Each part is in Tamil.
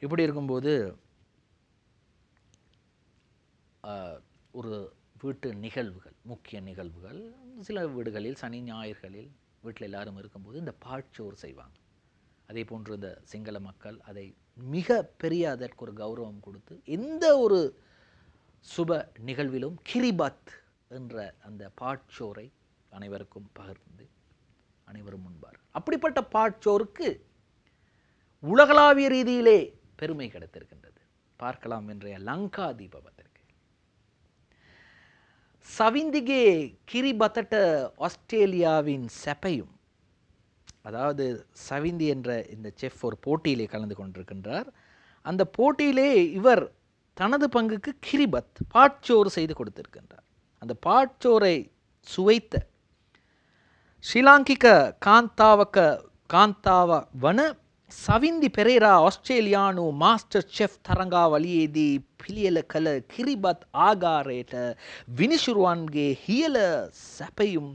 இப்படி இருக்கும்போது ஒரு வீட்டு நிகழ்வுகள், முக்கிய நிகழ்வுகள், சில வீடுகளில் சனி ஞாயிறுகளில் வீட்டில் எல்லாரும் இருக்கும்போது இந்த பாட்சோறு செய்வாங்க. அதே போன்று இந்த சிங்கள மக்கள் அதை மிக பெரிய அதற்கு ஒரு கௌரவம் கொடுத்து எந்த ஒரு சுப நிகழ்விலும் கிரிபத் என்ற அந்த பாட்சோரை அனைவருக்கும் பகிர்ந்து அனைவரும் முன்பார். அப்படிப்பட்ட பாட்சோருக்கு உலகளாவிய ரீதியிலே பெருமை கிடைத்திருக்கின்றது. பார்க்கலாம் இன்றைய லங்கா தீப பத்திரிகை. சவிந்திகே கிரிபத்தட்ட ஆஸ்திரேலியாவின் செப்பையும், அதாவது சவிந்தி என்ற இந்த செஃப் ஒரு போட்டியிலே கலந்து கொண்டிருக்கின்றார். அந்த போட்டியிலே இவர் தனது பங்குக்கு கிரிபத் பாட்சோறு செய்து கொடுத்திருக்கின்றார். அந்த பாட்சோரை சுவைத்த ශ්‍රීලාංකික කාන්තාව වන සවින්දි පෙරේරා ඔස්ට්‍රේලියානු මාස්ටර් චෙෆ් තරඟාවලියේදී පිළියෙල කළ කිරිබත් ආගාරයට විනිසුරුවන්ගේ හියල සැපயும்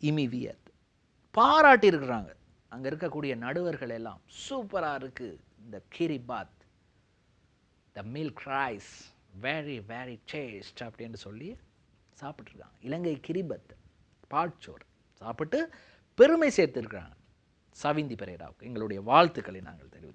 இமிவியத். பாராட்டி இருக்கிறாங்க. அங்கே இருக்கக்கூடிய நடுவர்கள் எல்லாம் சூப்பராக இருக்கு இந்த kiribath, the milk rice, very very taste அப்படின்னு சொல்லி சாப்பிட்ருக்காங்க. இலங்கை கிரிபத் பாட்சோறு சாப்பிட்டு பெருமை சேர்த்திருக்கிறாங்க சவிந்தி பெரேராவுக்கு. எங்களுடைய வாழ்த்துக்களை நாங்கள் தெரிவித்துக்